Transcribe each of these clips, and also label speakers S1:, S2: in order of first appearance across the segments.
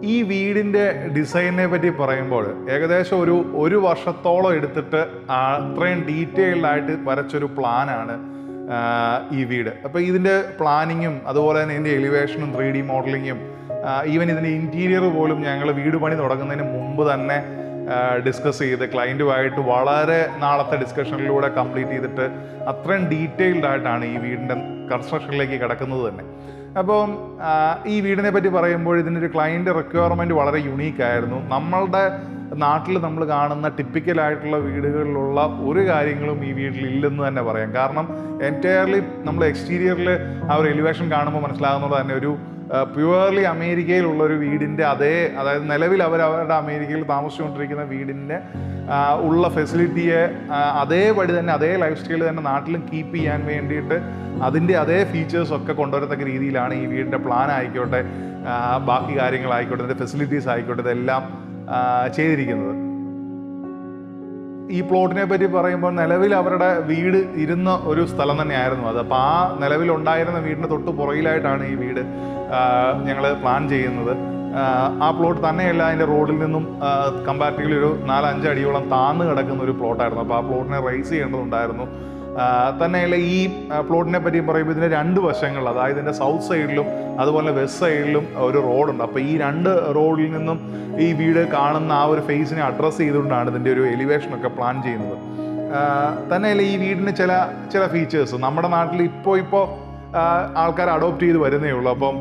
S1: ഈ വീടിൻ്റെ ഡിസൈനിനെ പറ്റി പറയുമ്പോൾ ഏകദേശം ഒരു വർഷത്തോളം എടുത്തിട്ട് അത്രയും ഡീറ്റെയിൽഡായിട്ട് വരച്ചൊരു പ്ലാനാണ് ഈ വീട്. അപ്പോൾ ഇതിൻ്റെ പ്ലാനിങ്ങും അതുപോലെ തന്നെ ഇതിൻ്റെ എലിവേഷനും 3D മോഡലിങ്ങും ഈവൻ ഇതിൻ്റെ ഇൻറ്റീരിയർ പോലും ഞങ്ങൾ വീട് പണി തുടങ്ങുന്നതിന് മുമ്പ് തന്നെ ഡിസ്കസ് ചെയ്ത് ക്ലയൻറ്റുമായിട്ട് വളരെ നാളത്തെ ഡിസ്കഷനിലൂടെ കംപ്ലീറ്റ് ചെയ്തിട്ട് അത്രയും ഡീറ്റെയിൽഡായിട്ടാണ് ഈ വീടിൻ്റെ കൺസ്ട്രക്ഷനിലേക്ക് കിടക്കുന്നത് തന്നെ. അപ്പം ഈ വീടിനെ പറ്റി പറയുമ്പോൾ ഇതിൻ്റെ ഒരു ക്ലയൻറ്റ് റിക്വയർമെൻറ്റ് വളരെ യുണീക്കായിരുന്നു. നമ്മളുടെ നാട്ടിൽ നമ്മൾ കാണുന്ന ടിപ്പിക്കലായിട്ടുള്ള വീടുകളിലുള്ള ഒരു കാര്യങ്ങളും ഈ വീട്ടിൽ ഇല്ലെന്ന് തന്നെ പറയാം. കാരണം എൻറ്റയർലി നമ്മൾ എക്സ്റ്റീരിയറിൽ ആ ഒരു എലിവേഷൻ കാണുമ്പോൾ മനസ്സിലാകുന്നത് തന്നെ ഒരു പ്യുവർലി അമേരിക്കയിലുള്ളൊരു വീടിൻ്റെ അതായത് നിലവിൽ അവരുടെ അമേരിക്കയിൽ താമസിച്ചുകൊണ്ടിരിക്കുന്ന വീടിൻ്റെ ഉള്ള ഫെസിലിറ്റിയെ അതേപടി തന്നെ അതേ ലൈഫ് സ്റ്റൈൽ തന്നെ നാട്ടിലും കീപ്പ് ചെയ്യാൻ വേണ്ടിയിട്ട് അതിൻ്റെ അതേ ഫീച്ചേഴ്സൊക്കെ കൊണ്ടുവരത്തക്ക രീതിയിലാണ് ഈ വീടിൻ്റെ പ്ലാൻ ആയിക്കോട്ടെ, ബാക്കി കാര്യങ്ങളായിക്കോട്ടെ, ഇതിൻ്റെ ഫെസിലിറ്റീസ് ആയിക്കോട്ടെ, ഇതെല്ലാം ചെയ്തിരിക്കുന്നത്. ഈ പ്ലോട്ടിനെ പറ്റി പറയുമ്പോൾ നിലവിൽ അവരുടെ വീട് ഇരുന്ന ഒരു സ്ഥലം തന്നെയായിരുന്നു അത്. അപ്പോൾ ആ നിലവിലുണ്ടായിരുന്ന വീടിൻ്റെ തൊട്ട് പുറകിലായിട്ടാണ് ഈ വീട് ഞങ്ങൾ പ്ലാൻ ചെയ്യുന്നത്. ആ പ്ലോട്ട് തന്നെയല്ല, അതിൻ്റെ റോഡിൽ നിന്നും കമ്പാരിറ്റീവ്ലി ഒരു 4-5 അടിയോളം താഴ്ന്നു കിടക്കുന്ന ഒരു പ്ലോട്ടായിരുന്നു. അപ്പോൾ ആ പ്ലോട്ടിനെ റൈസ് ചെയ്യേണ്ടതുണ്ടായിരുന്നു. തന്നെയല്ല ഈ പ്ലോട്ടിനെ പറ്റി പറയുമ്പോൾ ഇതിൻ്റെ 2 വശങ്ങൾ, അതായത് ഇതിൻ്റെ സൗത്ത് സൈഡിലും അതുപോലെ വെസ്റ്റ് സൈഡിലും ഒരു റോഡുണ്ട്. അപ്പോൾ ഈ 2 റോഡിൽ നിന്നും ഈ വീട് കാണുന്ന ആ ഒരു ഫേസിനെ അഡ്രസ്സ് ചെയ്തുകൊണ്ടാണ് ഇതിൻ്റെ ഒരു എലിവേഷനൊക്കെ പ്ലാൻ ചെയ്യുന്നത്. തന്നെയല്ല ഈ വീടിന് ചില ഫീച്ചേഴ്സ് നമ്മുടെ നാട്ടിൽ ഇപ്പോൾ ആൾക്കാർ അഡോപ്റ്റ് ചെയ്ത് വരുന്നേ ഉള്ളൂ. അപ്പം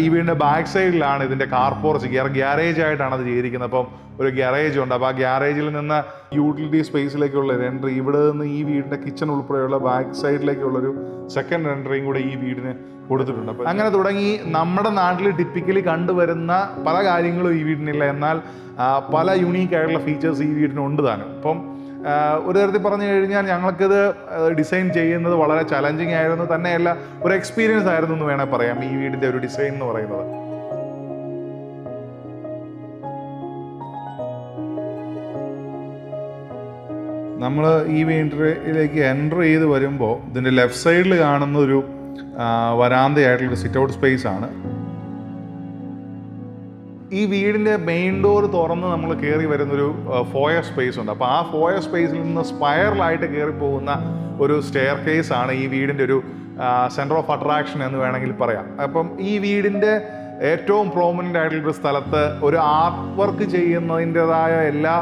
S1: ഈ വീടിൻ്റെ ബാക്ക് സൈഡിലാണ് ഇതിൻ്റെ കാർ പോർച്ച്, ഗ്യാരേജ് ആയിട്ടാണ് അത് ചെയ്തിരിക്കുന്നത്. അപ്പം ഒരു ഗ്യാരേജ് ഉണ്ട്. അപ്പോൾ ആ ഗ്യാരേജിൽ നിന്ന് യൂട്ടിലിറ്റി സ്പേസിലേക്കുള്ള എൻട്രി, ഇവിടെ നിന്ന് ഈ വീടിൻ്റെ കിച്ചൺ ഉൾപ്പെടെയുള്ള ബാക്ക് സൈഡിലേക്കുള്ളൊരു സെക്കൻഡ് എൻട്രിയും കൂടെ ഈ വീടിന് കൊടുത്തിട്ടുണ്ട്. അപ്പം അങ്ങനെ തുടങ്ങി നമ്മുടെ നാട്ടിൽ ടിപ്പിക്കലി കണ്ടുവരുന്ന പല കാര്യങ്ങളും ഈ വീടിനില്ല, എന്നാൽ പല യുണീക്കായിട്ടുള്ള ഫീച്ചേഴ്സ് ഈ വീടിനുണ്ട് താനും. അപ്പം ഒരു തരത്തിൽ പറഞ്ഞു കഴിഞ്ഞാൽ ഞങ്ങൾക്കിത് ഡിസൈൻ ചെയ്യുന്നത് വളരെ ചലഞ്ചിങ് ആയിരുന്നു, തന്നെയല്ല ഒരു എക്സ്പീരിയൻസ് ആയിരുന്നു എന്ന് വേണേൽ പറയാം ഈ വീടിൻ്റെ ഒരു ഡിസൈൻ എന്ന് പറയുന്നത്. നമ്മൾ ഈ വീടിലേക്ക് എൻ്റർ ചെയ്ത് വരുമ്പോൾ ഇതിൻ്റെ ലെഫ്റ്റ് സൈഡിൽ കാണുന്ന ഒരു വരാന്തയായിട്ടുള്ളൊരു സിറ്റ് ഔട്ട് സ്പേസ് ആണ്. ഈ വീടിൻ്റെ മെയിൻ ഡോർ തുറന്ന് നമ്മൾ കയറി വരുന്നൊരു ഫോയർ സ്പേസ് ഉണ്ട്. അപ്പോൾ ആ ഫോയർ സ്പേസിൽ നിന്ന് സ്പൈറലായിട്ട് കയറി പോകുന്ന ഒരു സ്റ്റെയർ കേസ് ആണ് ഈ വീടിൻ്റെ ഒരു സെൻറ്റർ ഓഫ് അട്രാക്ഷൻ എന്ന് വേണമെങ്കിൽ പറയാം. അപ്പം ഈ വീടിൻ്റെ ഏറ്റവും പ്രോമിനൻ്റ് ആയിട്ടുള്ളൊരു സ്ഥലത്ത് ഒരു ആർട്ട് വർക്ക് ചെയ്യുന്നതിൻ്റെതായ എല്ലാ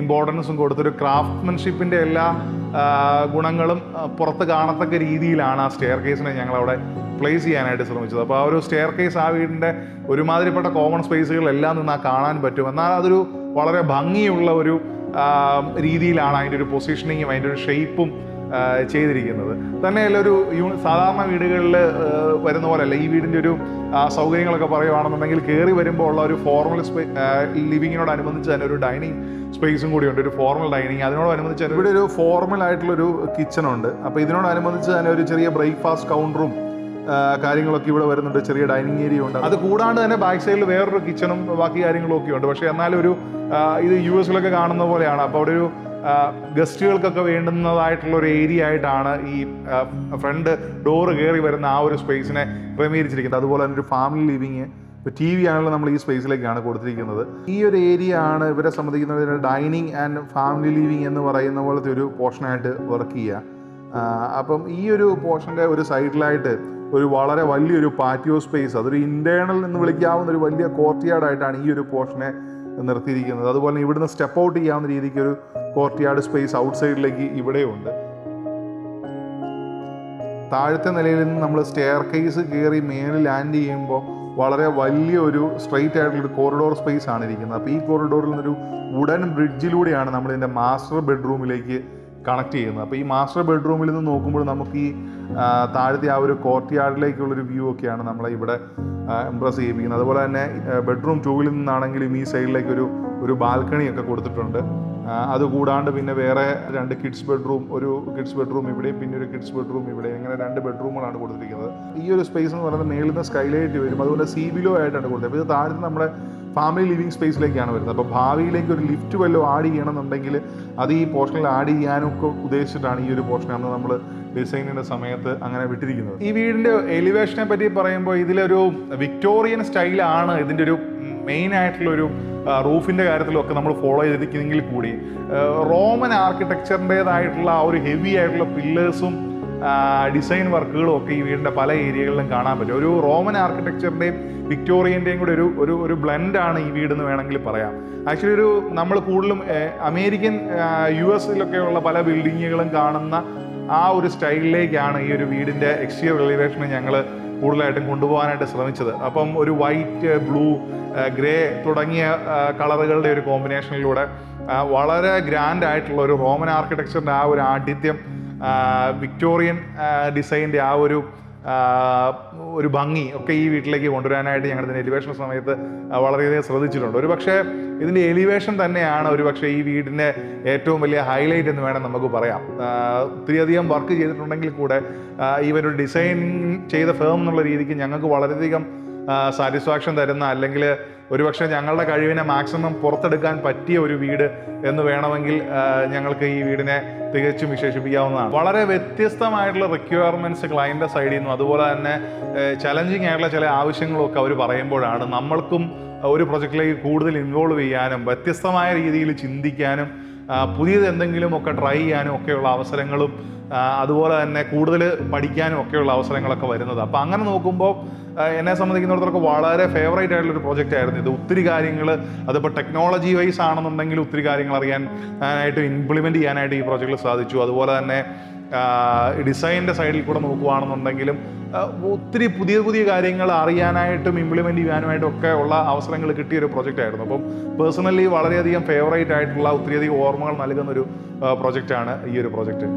S1: ഇമ്പോർട്ടൻസും കൊടുത്തൊരു ക്രാഫ്റ്റ്സ്മാൻഷിപ്പിൻ്റെ എല്ലാ ഗുണങ്ങളും പുറത്ത് കാണത്തക്ക രീതിയിലാണ് ആ സ്റ്റെയർ കേസിനെ ഞങ്ങളവിടെ പ്ലേസ് ചെയ്യാനായിട്ട് ശ്രമിച്ചത്. അപ്പോൾ ആ ഒരു സ്റ്റെയർ കേസ് ആ വീടിൻ്റെ ഒരുമാതിരിപ്പെട്ട കോമൺ സ്പേസുകളെല്ലാം നിന്ന് കാണാൻ പറ്റും. എന്നാൽ അതൊരു വളരെ ഭംഗിയുള്ള ഒരു രീതിയിലാണ് അതിൻ്റെ ഒരു പൊസിഷനിങ്ങും അതിൻ്റെ ഒരു ഷേപ്പും ചെയ്തിരിക്കുന്നത്. തന്നെയല്ല ഒരു സാധാരണ വീടുകളിൽ വരുന്ന പോലെയല്ല ഈ വീടിൻ്റെ ഒരു സൗകര്യങ്ങളൊക്കെ പറയുകയാണെന്നുണ്ടെങ്കിൽ കയറി വരുമ്പോൾ ഉള്ള ഒരു ഫോർമൽ ലിവിങ്ങിനോടനുബന്ധിച്ച് തന്നെ ഒരു ഡൈനിങ് സ്പേസും കൂടിയുണ്ട്, ഒരു ഫോർമൽ ഡൈനിങ്. അതിനോടനുബന്ധിച്ച് തന്നെ ഇവിടെ ഒരു ഫോർമൽ ആയിട്ടുള്ളൊരു കിച്ചണുണ്ട്. അപ്പോൾ ഇതിനോടനുബന്ധിച്ച് തന്നെ ഒരു ചെറിയ ബ്രേക്ക്ഫാസ്റ്റ് കൗണ്ടറും കാര്യങ്ങളൊക്കെ ഇവിടെ വരുന്നുണ്ട്, ചെറിയ ഡൈനിങ് ഏരിയ ഉണ്ട്. അത് കൂടാണ്ട് തന്നെ ബാക്ക് സൈഡിൽ വേറൊരു കിച്ചണും ബാക്കി കാര്യങ്ങളും ഒക്കെ ഉണ്ട്. പക്ഷേ എന്നാലും ഇത് US കാണുന്ന പോലെയാണ്. അപ്പോൾ അവിടെ ഒരു ഗസ്റ്റുകൾക്കൊക്കെ വേണ്ടുന്നതായിട്ടുള്ള ഒരു ഏരിയ ആയിട്ടാണ് ഈ ഫ്രണ്ട് ഡോറ് കയറി വരുന്ന ആ ഒരു സ്പേസിനെ ക്രമീകരിച്ചിരിക്കുന്നത്. അതുപോലെ തന്നെ ഒരു ഫാമിലി ലിവിങ്, ഇപ്പോൾ TV ആണല്ലോ നമ്മൾ ഈ സ്പേസിലേക്കാണ് കൊടുത്തിരിക്കുന്നത്. ഈ ഒരു ഏരിയ ആണ് ഇവരെ സംബന്ധിക്കുന്നത് ഡൈനിങ് ആൻഡ് ഫാമിലി ലിവിങ് എന്ന് പറയുന്ന പോലത്തെ ഒരു പോർഷനായിട്ട് വർക്ക് ചെയ്യുക. അപ്പം ഈ ഒരു പോർഷൻ്റെ ഒരു സൈഡിലായിട്ട് ഒരു വളരെ വലിയൊരു പാറ്റിയോ സ്പേസ്, അതൊരു ഇൻറ്റേർണൽ എന്ന് വിളിക്കാവുന്ന ഒരു വലിയ കോർട്ട്യാർഡായിട്ടാണ് ഈ ഒരു പോർഷനെ നിർത്തിയിരിക്കുന്നത്. അതുപോലെ ഇവിടുന്ന് സ്റ്റെപ്പ് ഔട്ട് ചെയ്യാവുന്ന രീതിക്ക് ഒരു കോർട്ട്യാർഡ് സ്പേസ് ഔട്ട് സൈഡിലേക്ക് ഇവിടെയുണ്ട്. താഴത്തെ നിലയിൽ നിന്ന് നമ്മൾ സ്റ്റെയർ കേസ് കയറി മേളിൽ ലാൻഡ് ചെയ്യുമ്പോൾ വളരെ വലിയൊരു സ്ട്രെയിറ്റ് ആയിട്ടുള്ളൊരു കോറിഡോർ സ്പേസ് ആണ് ഇരിക്കുന്നത്. അപ്പോൾ ഈ കോറിഡോറിൽ നിന്നൊരു വുഡൻ ബ്രിഡ്ജിലൂടെയാണ് നമ്മളിതിൻ്റെ മാസ്റ്റർ ബെഡ്റൂമിലേക്ക് കണക്ട് ചെയ്യുന്നത്. അപ്പോൾ ഈ മാസ്റ്റർ ബെഡ്റൂമിൽ നിന്ന് നോക്കുമ്പോൾ നമുക്ക് ഈ താഴത്തെ ആ ഒരു കോർട്ട്യാർഡിലേക്കുള്ളൊരു വ്യൂ ഒക്കെയാണ് നമ്മളെ ഇവിടെ ഇംപ്രസ് ചെയ്യിപ്പിക്കുന്നത്. അതുപോലെ തന്നെ ബെഡ്റൂം 2 നിന്നാണെങ്കിലും ഈ സൈഡിലേക്ക് ഒരു ബാൽക്കണിയൊക്കെ കൊടുത്തിട്ടുണ്ട്. അതുകൂടാണ്ട് പിന്നെ വേറെ 2 കിഡ്സ് ബെഡ്റൂം, ഒരു കിഡ്സ് ബെഡ്റൂം ഇവിടെയും പിന്നെ ഒരു കിഡ്സ് ബെഡ്റൂം ഇവിടെ, ഇങ്ങനെ 2 ബെഡ്റൂമുകളാണ് കൊടുത്തിരിക്കുന്നത്. ഈ ഒരു സ്പേസ് എന്ന് പറയുന്നത് മേളിൽ നിന്ന് സ്കൈലൈറ്റ് വരും, അതുകൊണ്ട് സീ ബിലോ ആയിട്ടാണ് കൊടുത്തത്. അപ്പോൾ ഇത് താഴത്ത് നമ്മുടെ ഫാമിലി ലിവിങ് സ്പേസിലേക്കാണ് വരുന്നത്. അപ്പോൾ ഭാവിയിലേക്ക് ഒരു ലിഫ്റ്റ് വല്ലതും ആഡ് ചെയ്യണമെന്നുണ്ടെങ്കിൽ അത് ഈ പോർഷനിൽ ആഡ് ചെയ്യാനൊക്കെ ഉദ്ദേശിച്ചിട്ടാണ് ഈ ഒരു പോർഷൻ അന്ന് നമ്മൾ ഡിസൈനിൻ്റെ സമയത്ത് അങ്ങനെ വിട്ടിരിക്കുന്നത്. ഈ വീടിൻ്റെ എലിവേഷനെ പറ്റി പറയുമ്പോൾ ഇതിലൊരു വിക്ടോറിയൻ സ്റ്റൈലാണ് ഇതിൻ്റെ ഒരു മെയിൻ ആയിട്ടുള്ളൊരു റൂഫിൻ്റെ കാര്യത്തിലൊക്കെ നമ്മൾ ഫോളോ ചെയ്തിരിക്കുന്നെങ്കിൽ കൂടി റോമൻ ആർക്കിടെക്ചറിൻ്റേതായിട്ടുള്ള ആ ഒരു ഹെവി ആയിട്ടുള്ള പില്ലേഴ്സും ഡിസൈൻ വർക്കുകളും ഒക്കെ ഈ വീടിൻ്റെ പല ഏരിയകളിലും കാണാൻ പറ്റും. ഒരു റോമൻ ആർക്കിടെക്ചറിൻ്റെയും വിക്ടോറിയൻ്റെയും കൂടെ ഒരു ബ്ലെൻഡാണ് ഈ വീടെന്ന് വേണമെങ്കിൽ പറയാം. ആക്ച്വലി നമ്മൾ കൂടുതലും അമേരിക്കൻ US-ലൊക്കെയുള്ള പല ബിൽഡിങ്ങുകളും കാണുന്ന ആ ഒരു സ്റ്റൈലിലേക്കാണ് ഈ ഒരു വീടിൻ്റെ എക്സ്റ്റീരിയർ എലിവേഷനെ ഞങ്ങൾ കൂടുതലായിട്ടും കൊണ്ടുപോകാനായിട്ട് ശ്രമിച്ചത്. അപ്പം ഒരു വൈറ്റ്, ബ്ലൂ, ഗ്രേ തുടങ്ങിയ കളറുകളുടെ ഒരു കോമ്പിനേഷനിലൂടെ വളരെ ഗ്രാൻഡ് ആയിട്ടുള്ള ഒരു റോമൻ ആർക്കിടെക്ചറിൻ്റെ ആ ഒരു ആഠിത്യം, വിക്ടോറിയൻ ഡിസൈൻ്റെ ആ ഒരു ഭംഗി ഒക്കെ ഈ വീട്ടിലേക്ക് കൊണ്ടുവരാനായിട്ട് ഞങ്ങൾ ഇതിൻ്റെ എലിവേഷൻ സമയത്ത് വളരെയധികം ശ്രദ്ധിച്ചിട്ടുണ്ട്. ഒരു പക്ഷേ ഇതിൻ്റെ എലിവേഷൻ തന്നെയാണ് ഒരു പക്ഷേ ഈ വീടിൻ്റെ ഏറ്റവും വലിയ ഹൈലൈറ്റ് എന്ന് വേണം നമുക്ക് പറയാം. ഒത്തിരിയധികം വർക്ക് ചെയ്തിട്ടുണ്ടെങ്കിൽ കൂടെ ഈവൻ ഒരു ഡിസൈൻ ചെയ്ത ഫേം എന്നുള്ള രീതിക്ക് ഞങ്ങൾക്ക് വളരെയധികം സാറ്റിസ്ഫാക്ഷൻ തരുന്ന, അല്ലെങ്കിൽ ഒരുപക്ഷെ ഞങ്ങളുടെ കഴിവിനെ മാക്സിമം പുറത്തെടുക്കാൻ പറ്റിയ ഒരു വീട് എന്ന് വേണമെങ്കിൽ ഞങ്ങൾക്ക് ഈ വീടിനെ തികച്ചും വിശേഷിപ്പിക്കാവുന്നതാണ്. വളരെ വ്യത്യസ്തമായിട്ടുള്ള റിക്വയർമെൻറ്റ്സ് ക്ലയൻറ്റിൻ്റെ സൈഡിൽ നിന്നും അതുപോലെ തന്നെ ചലഞ്ചിങ് ആയിട്ടുള്ള ചില ആവശ്യങ്ങളൊക്കെ അവർ പറയുമ്പോഴാണ് നമ്മൾക്കും ഒരു പ്രൊജക്റ്റിലേക്ക് കൂടുതൽ ഇൻവോൾവ് ചെയ്യാനും വ്യത്യസ്തമായ രീതിയിൽ ചിന്തിക്കാനും പുതിയത് എന്തെങ്കിലും ഒക്കെ ട്രൈ ചെയ്യാനും ഒക്കെയുള്ള അവസരങ്ങളും അതുപോലെ തന്നെ കൂടുതൽ പഠിക്കാനും ഒക്കെയുള്ള അവസരങ്ങളൊക്കെ വരുന്നത്. അപ്പോൾ അങ്ങനെ നോക്കുമ്പോൾ എന്നെ സംബന്ധിക്കുന്നിടത്തോളം വളരെ ഫേവറേറ്റ് ആയിട്ടുള്ളൊരു പ്രോജക്റ്റ് ആയിരുന്നു ഇത്. ഒത്തിരി കാര്യങ്ങൾ അതിപ്പോൾ ടെക്നോളജി വൈസ് ആണെന്നുണ്ടെങ്കിൽ ഒത്തിരി കാര്യങ്ങൾ അറിയാനായിട്ട് ഇംപ്ലിമെൻറ്റ് ചെയ്യാനായിട്ട് ഈ പ്രോജക്റ്റിൽ സാധിച്ചു. അതുപോലെ തന്നെ ഡിസൈനിൻ്റെ സൈഡിൽ കൂടെ നോക്കുകയാണെന്നുണ്ടെങ്കിലും ഒത്തിരി പുതിയ പുതിയ കാര്യങ്ങൾ അറിയാനായിട്ടും ഇംപ്ലിമെൻറ്റ് ചെയ്യാനുമായിട്ടും ഒക്കെ ഉള്ള അവസരങ്ങൾ കിട്ടിയൊരു പ്രോജക്റ്റ് ആയിരുന്നു. അപ്പം പേഴ്സണലി വളരെയധികം ഫേവറേറ്റ് ആയിട്ടുള്ള ഒത്തിരിയധികം ഓർമ്മകൾ നൽകുന്നൊരു പ്രോജക്റ്റാണ് ഈ ഒരു പ്രോജക്റ്റ്.